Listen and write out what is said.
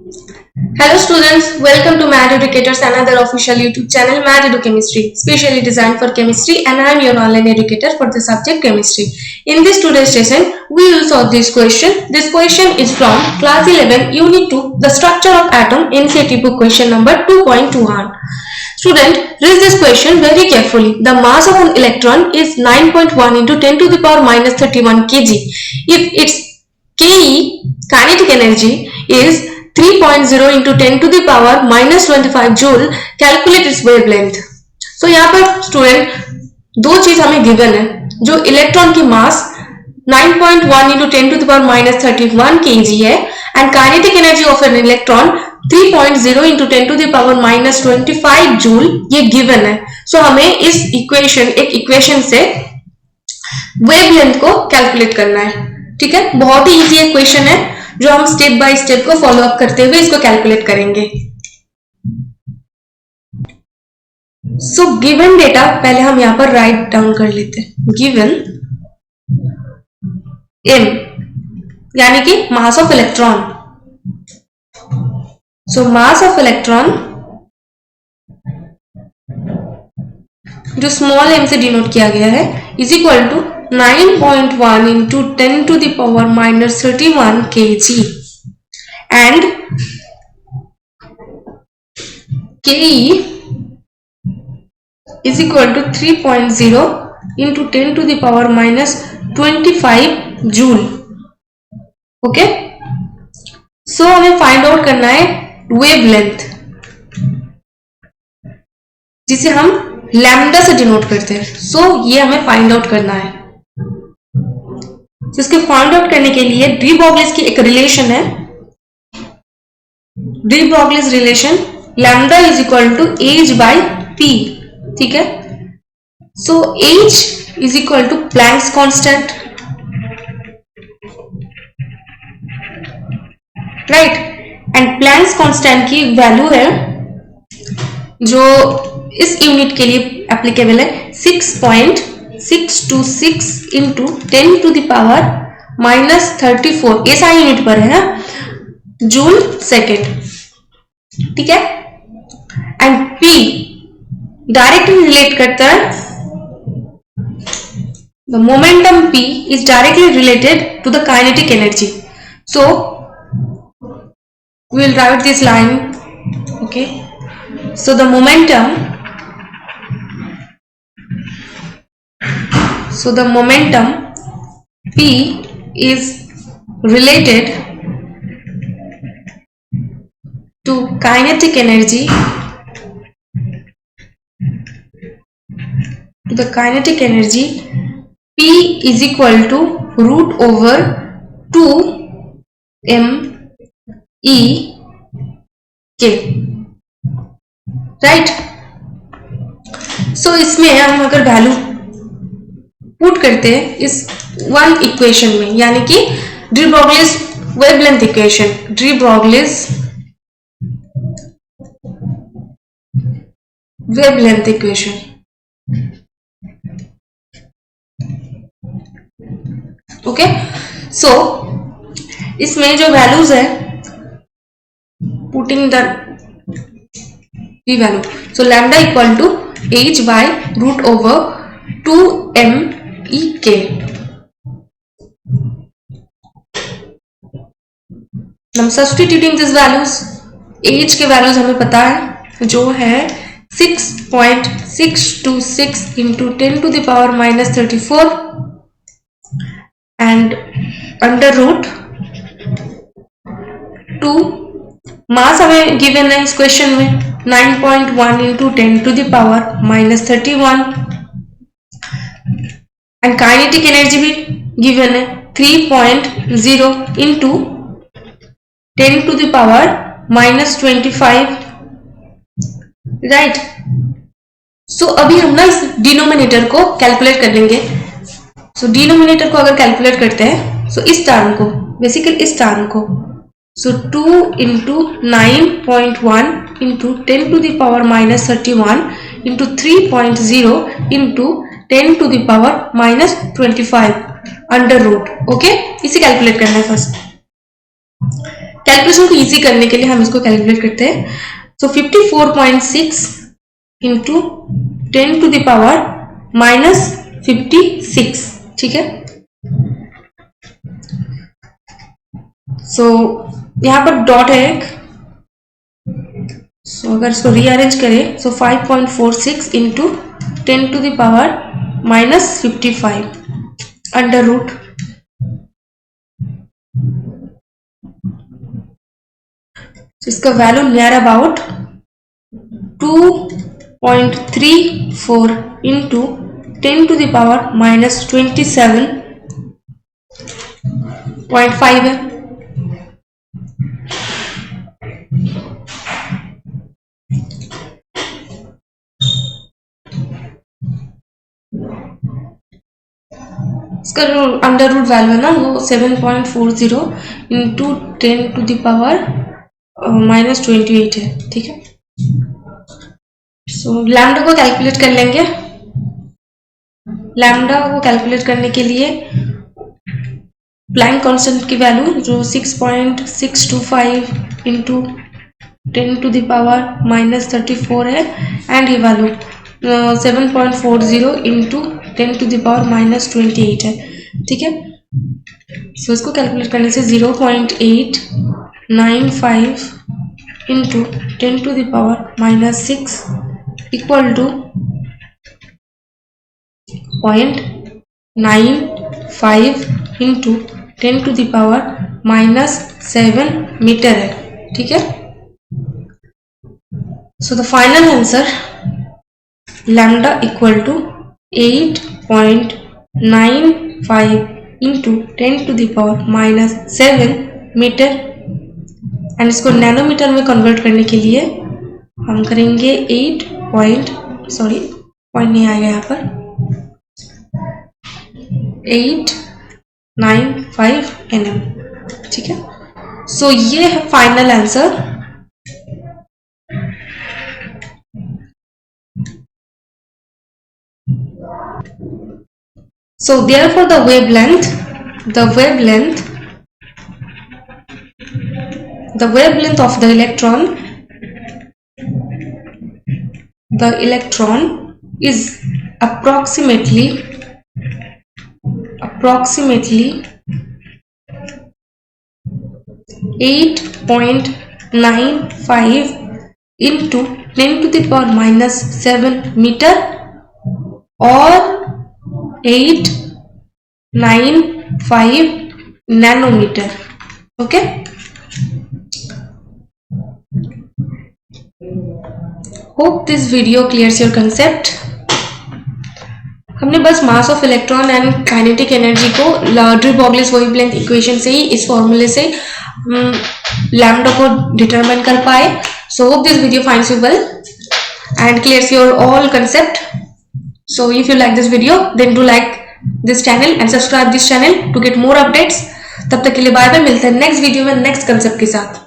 Hello students, welcome to Math Educators, another official YouTube channel, Math Edu Chemistry, specially designed for chemistry, and I am your online educator for the subject chemistry. In this today's session, we will solve this question. This question is from class 11, unit 2, the structure of atom, NCERT book question number 2.21. Student, read this question very carefully. The mass of an electron is 9.1 into 10 to the power minus 31 kg. If its Ke, kinetic energy, is 3.0 into 10 to the power minus 25 joule, calculate its wavelength. So यहाँ पर student दो चीज हमें given है, जो electron की मास 9.1 into 10 to the power minus 31 kg है and kinetic energy of an electron 3.0 into 10 to the power minus 25 joule, ये गिवन है. सो हमें इस इक्वेशन से वेवलेंथ को कैलकुलेट करना है. ठीक है, बहुत ही इजी इक्वेशन है जो हम स्टेप बाय स्टेप को फॉलो अप करते हुए इसको कैलकुलेट करेंगे. सो गिवन डेटा पहले हम यहां पर राइट डाउन कर लेते हैं. गिवन m यानी कि mass of electron. So mass of electron जो स्मॉल m से डिनोट किया गया है is equal to 9.1 into 10 to the power minus 31 kg and Ke is equal to 3.0 into 10 to the power minus 25 joule. Okay, so हमें find out करना है wavelength, जिसे हम लैम्डा से डिनोट करते हैं. सो ये हमें फाइंड आउट करना है. इसके फाइंड आउट करने के लिए डी ब्रोगलीज की एक रिलेशन है. De Broglie's relation lambda is equal to H by P. ठीक है, so H is equal to Planck's constant, right. And Planck's constant की वैल्यू है जो इस यूनिट के लिए एप्लीकेबल है 6.626 into 10 to the power minus 34. ऐसा यूनिट पर है ना, जूल सेकेंड. ठीक है, एंड P डायरेक्टली रिलेट करता है, the momentum P is directly related to the kinetic energy. So we will write this line. Okay, so the momentum P is related to kinetic energy, P is equal to root over 2 m E K, right. सो इसमें हम अगर value put करते हैं इस one equation में, यानी कि de Broglie's wavelength equation, de Broglie's wavelength equation. Okay, so इसमें जो वैल्यूज है, putting the value, so lambda equal to h by root over 2m e k. हम सब्स्टिट्यूटिंग दिस वैल्यूज, h के values हमें पता है जो है 6.626 into 10 to the power minus 34 and under root 2. मास हमें गिवन है इस क्वेश्चन में 9.1 into 10 to the power minus 31 and kinetic energy भी गिवन है 3.0 into 10 to the power minus 25, right. So अभी हम ना इस डिनोमिनेटर को कैलकुलेट कर लेंगे. सो डिनोमिनेटर को अगर कैलकुलेट करते हैं, सो इस टर्म को, बेसिकली इस टर्म को, so 2 into 9.1 into 10 to the power minus 31 into 3.0 into 10 to the power minus 25 under root. Okay, इसे कैलकुलेट करना है फर्स्ट. कैलकुलेशन को इजी करने के लिए हम इसको कैलकुलेट करते हैं। सो 54.6 इंटू 10 टू द पावर -56, ठीक है। सो यहाँ पर डॉट है एक, सो अगर इसको रीअरेंज करें so 5.46 into 10 to the power -55 under root इसका value near about 2.34 into 10 to the power -27.5 है। इसका अंडर रूट वैल्यू है ना वो 7.40 इंटू 10 टू द पावर -28 है, ठीक है। सो लैम्डा को कैलकुलेट कर लेंगे। लैम्डा को कैलकुलेट करने के लिए प्लैंक कांस्टेंट की वैल्यू जो 6.625 इंटू 10 टू द पावर -34 है, एंड ये value 7.40 into 10 to the power -28 है, ठीक है। सो इसको कैलकुलेट करने से 0.895 into 10 to the power -6 equal to 0.95 into 10 to the power -7 metre है, ठीक है। So the final answer lambda equal to 8.95 into 10 to the power -7 metre, and इसको नैनोमीटर में कन्वर्ट करने के लिए हम करेंगे 8 नहीं आएगा यहाँ पर 895 nm, ठीक है। सो ये है final answer. So therefore the wavelength of the electron is approximately 8.95 into 10 to the power -7 meter or 895 nanometer, okay। Hope this video clears your concept। हमने बस mass of electron and kinetic energy को D ब्रोगलीस wavelength equation से ही, इस फॉर्मूले से lambda को determine कर पाए। So hope this video finds you well and clears your all concept. So if you like this video then do like this channel and subscribe this channel to get more updates. तब तक के लिए bye bye, मिलते हैं next video में next concept के साथ।